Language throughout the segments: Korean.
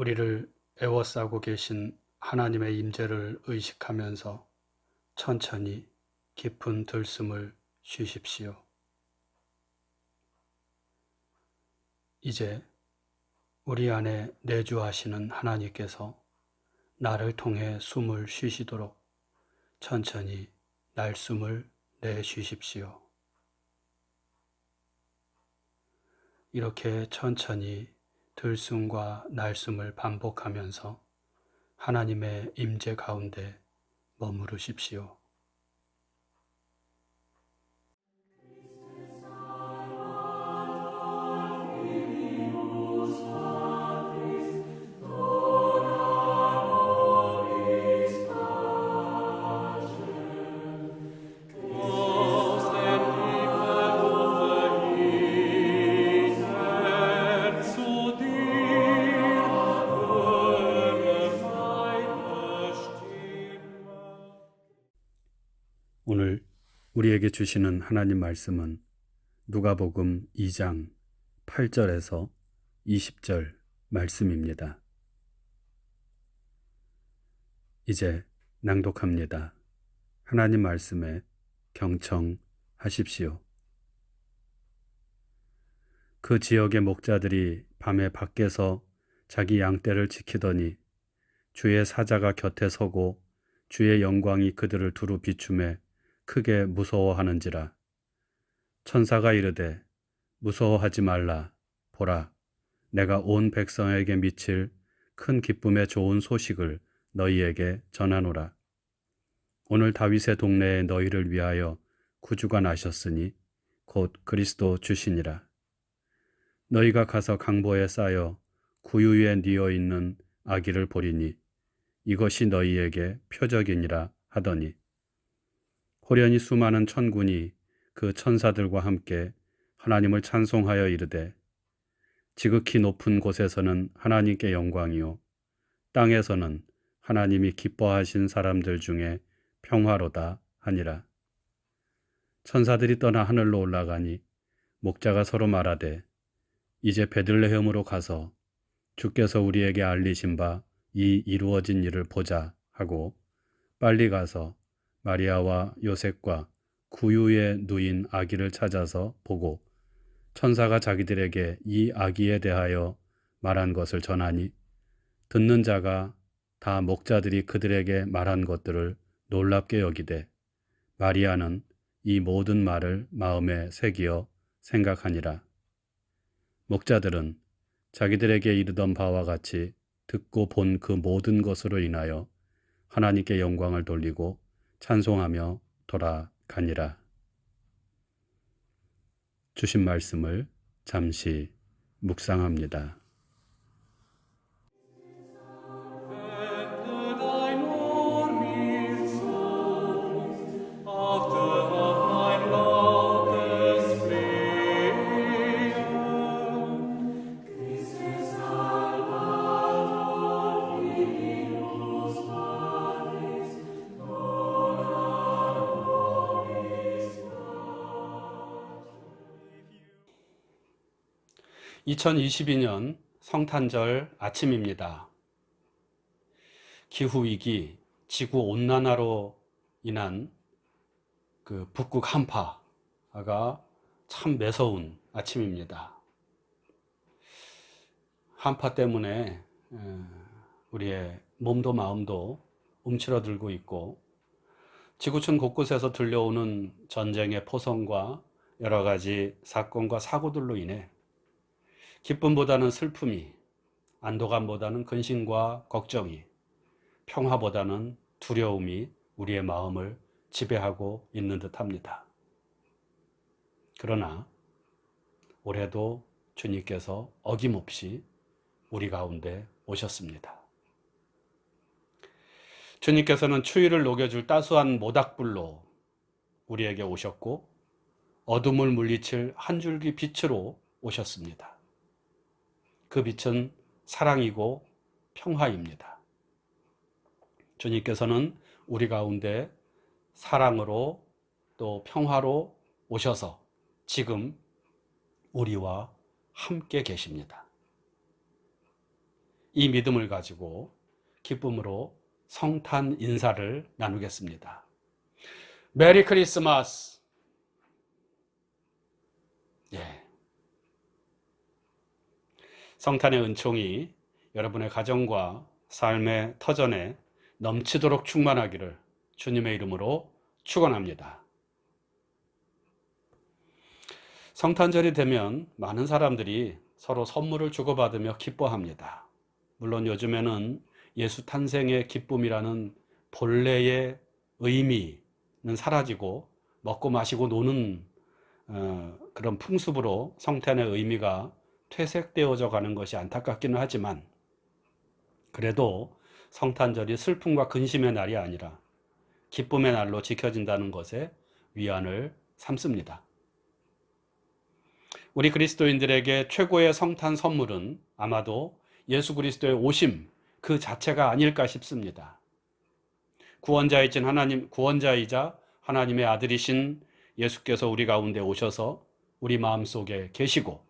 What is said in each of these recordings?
우리를 애워싸고 계신 하나님의 임재를 의식하면서 천천히 깊은 들숨을 쉬십시오. 이제 우리 안에 내주하시는 하나님께서 나를 통해 숨을 쉬시도록 천천히 날숨을 내쉬십시오. 이렇게 천천히 들숨과 날숨을 반복하면서 하나님의 임재 가운데 머무르십시오. 오늘 우리에게 주시는 하나님 말씀은 누가복음 2장 8절에서 20절 말씀입니다. 이제 낭독합니다. 하나님 말씀에 경청하십시오. 그 지역의 목자들이 밤에 밖에서 자기 양떼를 지키더니 주의 사자가 곁에 서고 주의 영광이 그들을 두루 비추매 크게 무서워하는지라. 천사가 이르되 무서워하지 말라. 보라, 내가 온 백성에게 미칠 큰 기쁨의 좋은 소식을 너희에게 전하노라. 오늘 다윗의 동네에 너희를 위하여 구주가 나셨으니 곧 그리스도 주시니라. 너희가 가서 강보에 쌓여 구유 위에 뉘어 있는 아기를 보리니 이것이 너희에게 표적이니라 하더니 호련히 수많은 천군이 그 천사들과 함께 하나님을 찬송하여 이르되 지극히 높은 곳에서는 하나님께 영광이요 땅에서는 하나님이 기뻐하신 사람들 중에 평화로다 하니라. 천사들이 떠나 하늘로 올라가니 목자가 서로 말하되 이제 베들레헴으로 가서 주께서 우리에게 알리신 바 이 이루어진 일을 보자 하고 빨리 가서 마리아와 요셉과 구유에 누인 아기를 찾아서 보고 천사가 자기들에게 이 아기에 대하여 말한 것을 전하니 듣는 자가 다 목자들이 그들에게 말한 것들을 놀랍게 여기되 마리아는 이 모든 말을 마음에 새기어 생각하니라. 목자들은 자기들에게 이르던 바와 같이 듣고 본 그 모든 것으로 인하여 하나님께 영광을 돌리고 찬송하며 돌아가니라. 주신 말씀을 잠시 묵상합니다. (2022년) 성탄절 아침입니다. 기후위기, 지구온난화로 인한 그 북극 한파가 참 매서운 아침입니다. 한파 때문에 우리의 몸도 마음도 움츠러들고 있고 지구촌 곳곳에서 들려오는 전쟁의 포성과 여러 가지 사건과 사고들로 인해 기쁨보다는 슬픔이, 안도감보다는 근심과 걱정이, 평화보다는 두려움이 우리의 마음을 지배하고 있는 듯합니다. 그러나 올해도 주님께서 어김없이 우리 가운데 오셨습니다. 주님께서는 추위를 녹여줄 따스한 모닥불로 우리에게 오셨고 어둠을 물리칠 한 줄기 빛으로 오셨습니다. 그 빛은 사랑이고 평화입니다. 주님께서는 우리 가운데 사랑으로 또 평화로 오셔서 지금 우리와 함께 계십니다. 이 믿음을 가지고 기쁨으로 성탄 인사를 나누겠습니다. 메리 크리스마스. 예. 성탄의 은총이 여러분의 가정과 삶의 터전에 넘치도록 충만하기를 주님의 이름으로 축원합니다. 성탄절이 되면 많은 사람들이 서로 선물을 주고받으며 기뻐합니다. 물론 요즘에는 예수 탄생의 기쁨이라는 본래의 의미는 사라지고 먹고 마시고 노는 그런 풍습으로 성탄의 의미가 퇴색되어져 가는 것이 안타깝기는 하지만, 그래도 성탄절이 슬픔과 근심의 날이 아니라 기쁨의 날로 지켜진다는 것에 위안을 삼습니다. 우리 그리스도인들에게 최고의 성탄 선물은 아마도 예수 그리스도의 오심 그 자체가 아닐까 싶습니다. 구원자이자 하나님의 아들이신 예수께서 우리 가운데 오셔서 우리 마음속에 계시고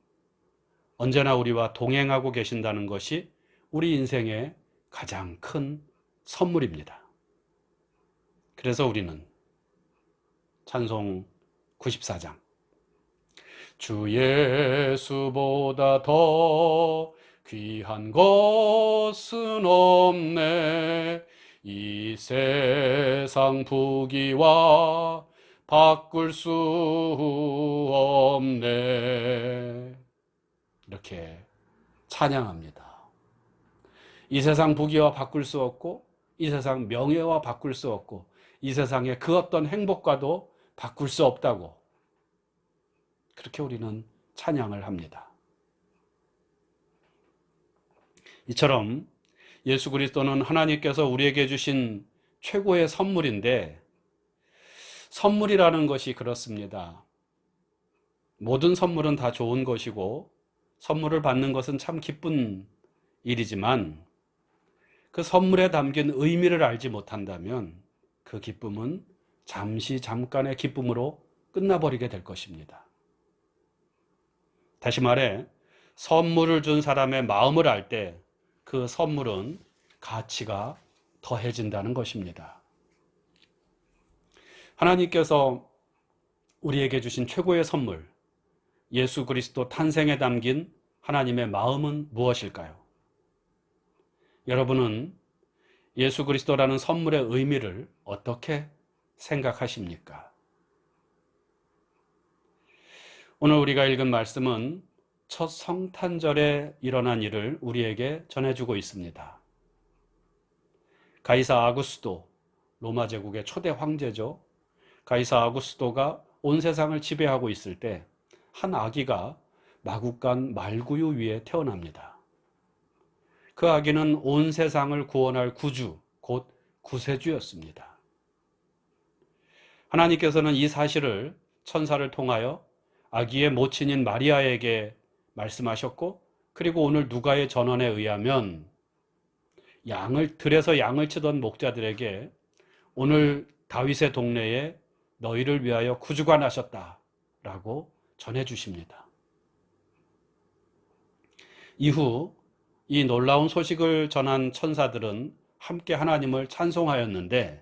언제나 우리와 동행하고 계신다는 것이 우리 인생의 가장 큰 선물입니다. 그래서 우리는 찬송 94장 주 예수보다 더 귀한 것은 없네 이 세상 부귀와 바꿀 수 없네 이렇게 찬양합니다. 이 세상 부귀와 바꿀 수 없고 이 세상 명예와 바꿀 수 없고 이 세상의 그 어떤 행복과도 바꿀 수 없다고 그렇게 우리는 찬양을 합니다. 이처럼 예수 그리스도는 하나님께서 우리에게 주신 최고의 선물인데, 선물이라는 것이 그렇습니다. 모든 선물은 다 좋은 것이고 선물을 받는 것은 참 기쁜 일이지만 그 선물에 담긴 의미를 알지 못한다면 그 기쁨은 잠깐의 기쁨으로 끝나버리게 될 것입니다. 다시 말해 선물을 준 사람의 마음을 알 때 그 선물은 가치가 더해진다는 것입니다. 하나님께서 우리에게 주신 최고의 선물, 예수 그리스도 탄생에 담긴 하나님의 마음은 무엇일까요? 여러분은 예수 그리스도라는 선물의 의미를 어떻게 생각하십니까? 오늘 우리가 읽은 말씀은 첫 성탄절에 일어난 일을 우리에게 전해주고 있습니다. 가이사 아구스도, 로마 제국의 초대 황제죠. 가이사 아구스도가 온 세상을 지배하고 있을 때 한 아기가 마구간 말구유 위에 태어납니다. 그 아기는 온 세상을 구원할 구주, 곧 구세주였습니다. 하나님께서는 이 사실을 천사를 통하여 아기의 모친인 마리아에게 말씀하셨고, 그리고 오늘 누가의 전언에 의하면 들에서 양을 치던 목자들에게 오늘 다윗의 동네에 너희를 위하여 구주가 나셨다라고 전해주십니다. 이후 이 놀라운 소식을 전한 천사들은 함께 하나님을 찬송하였는데,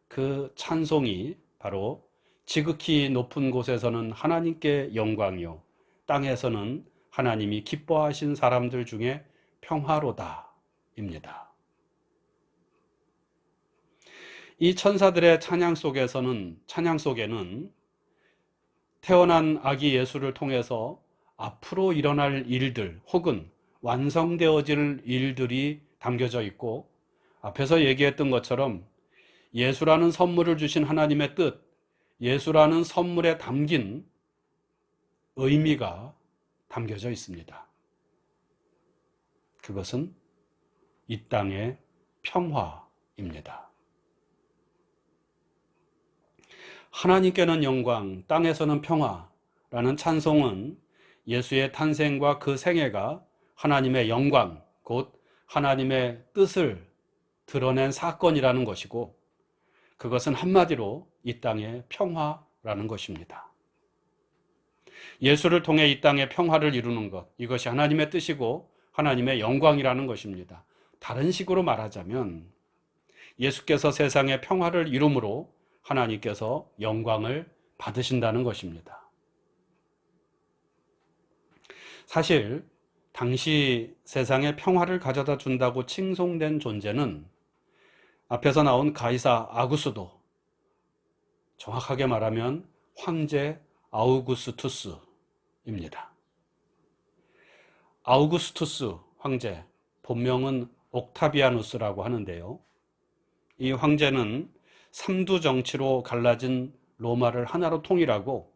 그 찬송이 바로 지극히 높은 곳에서는 하나님께 영광이요 땅에서는 하나님이 기뻐하신 사람들 중에 평화로다 입니다. 이 천사들의 찬양 속에는 태어난 아기 예수를 통해서 앞으로 일어날 일들 혹은 완성되어질 일들이 담겨져 있고, 앞에서 얘기했던 것처럼 예수라는 선물을 주신 하나님의 뜻, 예수라는 선물에 담긴 의미가 담겨져 있습니다. 그것은 이 땅의 평화입니다. 하나님께는 영광, 땅에서는 평화라는 찬송은 예수의 탄생과 그 생애가 하나님의 영광, 곧 하나님의 뜻을 드러낸 사건이라는 것이고, 그것은 한마디로 이 땅의 평화라는 것입니다. 예수를 통해 이 땅의 평화를 이루는 것, 이것이 하나님의 뜻이고 하나님의 영광이라는 것입니다. 다른 식으로 말하자면 예수께서 세상에 평화를 이룸으로 하나님께서 영광을 받으신다는 것입니다. 사실 당시 세상에 평화를 가져다 준다고 칭송된 존재는 앞에서 나온 가이사 아구스도, 정확하게 말하면 황제 아우구스투스입니다. 아우구스투스 황제, 본명은 옥타비아누스라고 하는데요. 이 황제는 삼두 정치로 갈라진 로마를 하나로 통일하고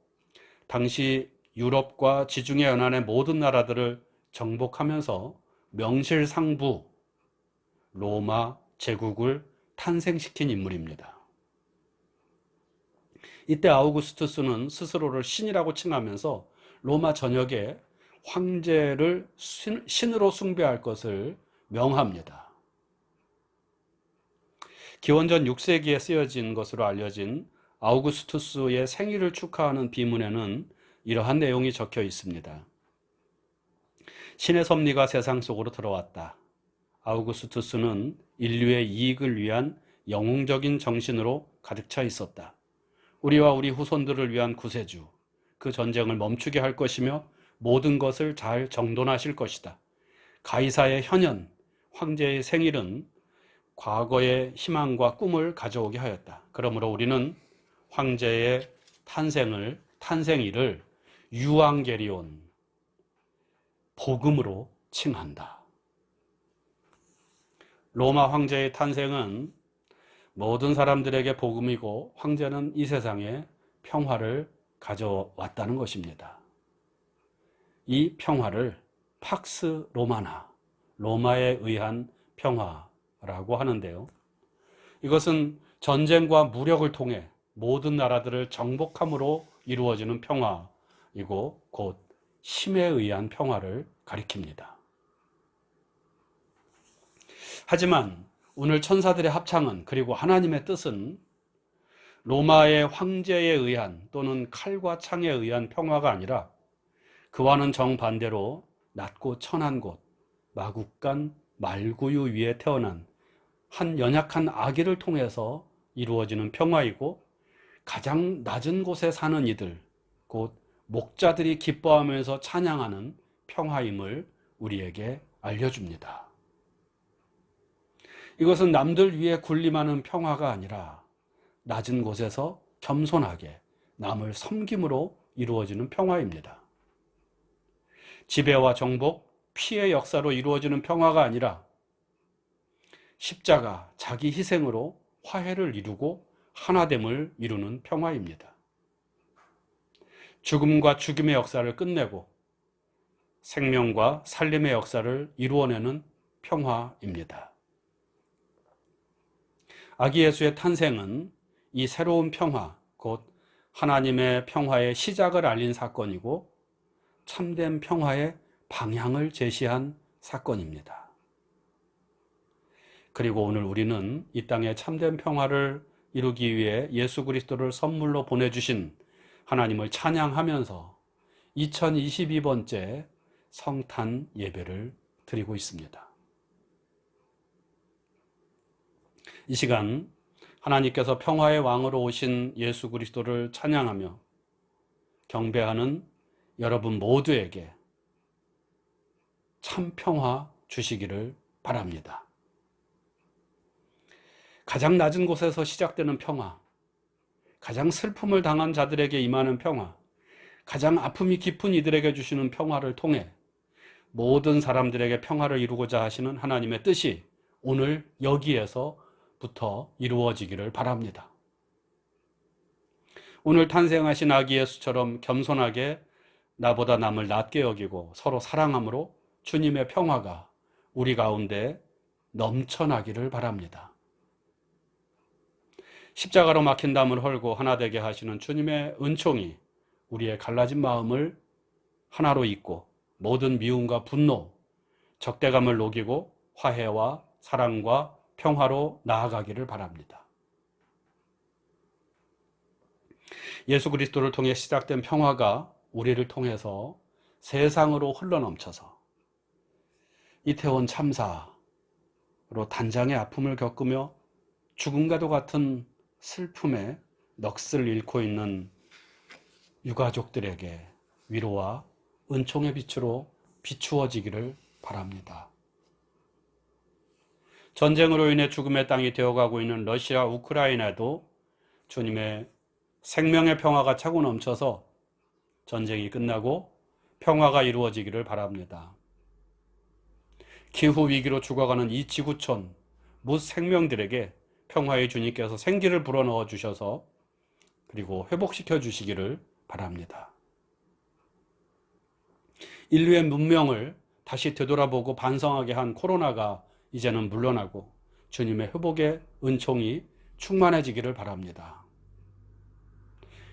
당시 유럽과 지중해 연안의 모든 나라들을 정복하면서 명실상부 로마 제국을 탄생시킨 인물입니다. 이때 아우구스투스는 스스로를 신이라고 칭하면서 로마 전역에 황제를 신으로 숭배할 것을 명합니다. 기원전 6세기에 쓰여진 것으로 알려진 아우구스투스의 생일을 축하하는 비문에는 이러한 내용이 적혀 있습니다. 신의 섭리가 세상 속으로 들어왔다. 아우구스투스는 인류의 이익을 위한 영웅적인 정신으로 가득 차 있었다. 우리와 우리 후손들을 위한 구세주, 그 전쟁을 멈추게 할 것이며 모든 것을 잘 정돈하실 것이다. 가이사의 현현, 황제의 생일은 과거의 희망과 꿈을 가져오게 하였다. 그러므로 우리는 황제의 탄생일을 유앙게리온, 복음으로 칭한다. 로마 황제의 탄생은 모든 사람들에게 복음이고 황제는 이 세상에 평화를 가져왔다는 것입니다. 이 평화를 팍스 로마나, 로마에 의한 평화라고 하는데요. 이것은 전쟁과 무력을 통해 모든 나라들을 정복함으로 이루어지는 평화이고 곧 힘에 의한 평화를 가리킵니다. 하지만 오늘 천사들의 합창은, 그리고 하나님의 뜻은 로마의 황제에 의한 또는 칼과 창에 의한 평화가 아니라 그와는 정반대로 낮고 천한 곳, 마국간 말구유 위에 태어난 한 연약한 아기를 통해서 이루어지는 평화이고, 가장 낮은 곳에 사는 이들, 곧 목자들이 기뻐하면서 찬양하는 평화임을 우리에게 알려줍니다. 이것은 남들 위해 군림하는 평화가 아니라 낮은 곳에서 겸손하게 남을 섬김으로 이루어지는 평화입니다. 지배와 정복, 피해 역사로 이루어지는 평화가 아니라 십자가, 자기 희생으로 화해를 이루고 하나됨을 이루는 평화입니다. 죽음과 죽임의 역사를 끝내고 생명과 살림의 역사를 이루어내는 평화입니다. 아기 예수의 탄생은 이 새로운 평화, 곧 하나님의 평화의 시작을 알린 사건이고 참된 평화의 방향을 제시한 사건입니다. 그리고 오늘 우리는 이 땅에 참된 평화를 이루기 위해 예수 그리스도를 선물로 보내주신 하나님을 찬양하면서 2022번째 성탄 예배를 드리고 있습니다. 이 시간 하나님께서 평화의 왕으로 오신 예수 그리스도를 찬양하며 경배하는 여러분 모두에게 참 평화 주시기를 바랍니다. 가장 낮은 곳에서 시작되는 평화, 가장 슬픔을 당한 자들에게 임하는 평화, 가장 아픔이 깊은 이들에게 주시는 평화를 통해 모든 사람들에게 평화를 이루고자 하시는 하나님의 뜻이 오늘 여기에서부터 이루어지기를 바랍니다. 오늘 탄생하신 아기 예수처럼 겸손하게 나보다 남을 낮게 여기고 서로 사랑함으로 주님의 평화가 우리 가운데 넘쳐나기를 바랍니다. 십자가로 막힌 담을 헐고 하나 되게 하시는 주님의 은총이 우리의 갈라진 마음을 하나로 잇고 모든 미움과 분노, 적대감을 녹이고 화해와 사랑과 평화로 나아가기를 바랍니다. 예수 그리스도를 통해 시작된 평화가 우리를 통해서 세상으로 흘러넘쳐서 이태원 참사로 단장의 아픔을 겪으며 죽음과도 같은 슬픔에 넋을 잃고 있는 유가족들에게 위로와 은총의 빛으로 비추어지기를 바랍니다. 전쟁으로 인해 죽음의 땅이 되어가고 있는 러시아, 우크라이나도 주님의 생명의 평화가 차고 넘쳐서 전쟁이 끝나고 평화가 이루어지기를 바랍니다. 기후위기로 죽어가는 이 지구촌 못 생명들에게 평화의 주님께서 생기를 불어넣어 주셔서 그리고 회복시켜 주시기를 바랍니다. 인류의 문명을 다시 되돌아보고 반성하게 한 코로나가 이제는 물러나고 주님의 회복의 은총이 충만해지기를 바랍니다.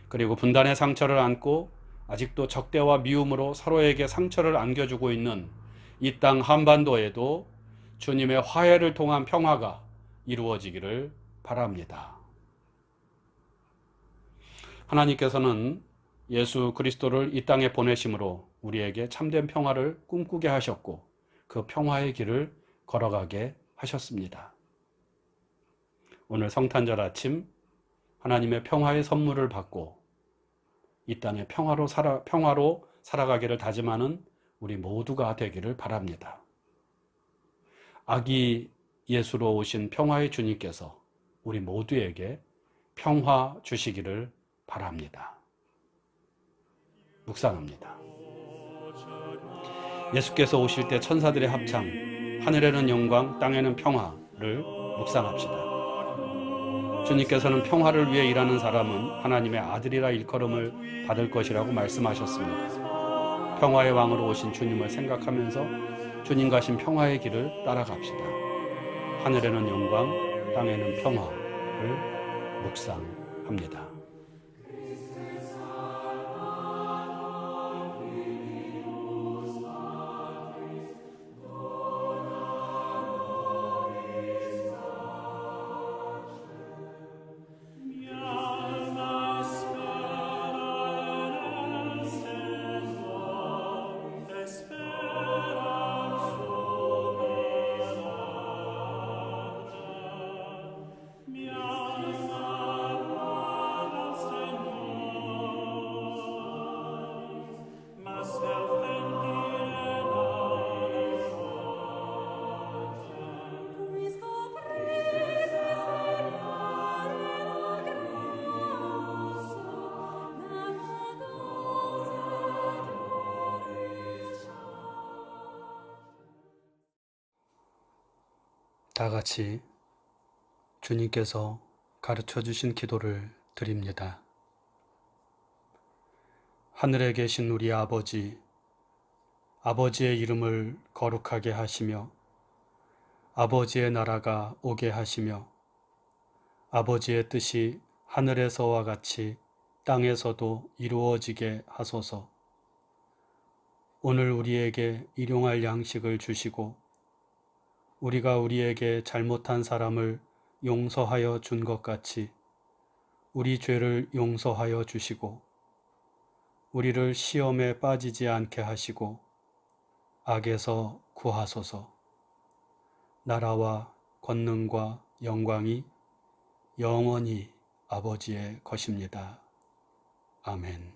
그리고 분단의 상처를 안고 아직도 적대와 미움으로 서로에게 상처를 안겨주고 있는 이 땅 한반도에도 주님의 화해를 통한 평화가 이루어지기를 바랍니다. 하나님께서는 예수 그리스도를 이 땅에 보내심으로 우리에게 참된 평화를 꿈꾸게 하셨고 그 평화의 길을 걸어가게 하셨습니다. 오늘 성탄절 아침 하나님의 평화의 선물을 받고 이 땅에 평화로 살아가기를 다짐하는 우리 모두가 되기를 바랍니다. 아기 예수로 오신 평화의 주님께서 우리 모두에게 평화 주시기를 바랍니다. 묵상합니다. 예수께서 오실 때 천사들의 합창, 하늘에는 영광, 땅에는 평화를 묵상합시다. 주님께서는 평화를 위해 일하는 사람은 하나님의 아들이라 일컬음을 받을 것이라고 말씀하셨습니다. 평화의 왕으로 오신 주님을 생각하면서 주님 가신 평화의 길을 따라갑시다. 하늘에는 영광, 땅에는 평화를 묵상합니다. 다 같이 주님께서 가르쳐 주신 기도를 드립니다. 하늘에 계신 우리 아버지, 아버지의 이름을 거룩하게 하시며 아버지의 나라가 오게 하시며 아버지의 뜻이 하늘에서와 같이 땅에서도 이루어지게 하소서. 오늘 우리에게 일용할 양식을 주시고 우리가 우리에게 잘못한 사람을 용서하여 준 것 같이 우리 죄를 용서하여 주시고 우리를 시험에 빠지지 않게 하시고 악에서 구하소서. 나라와 권능과 영광이 영원히 아버지의 것입니다. 아멘.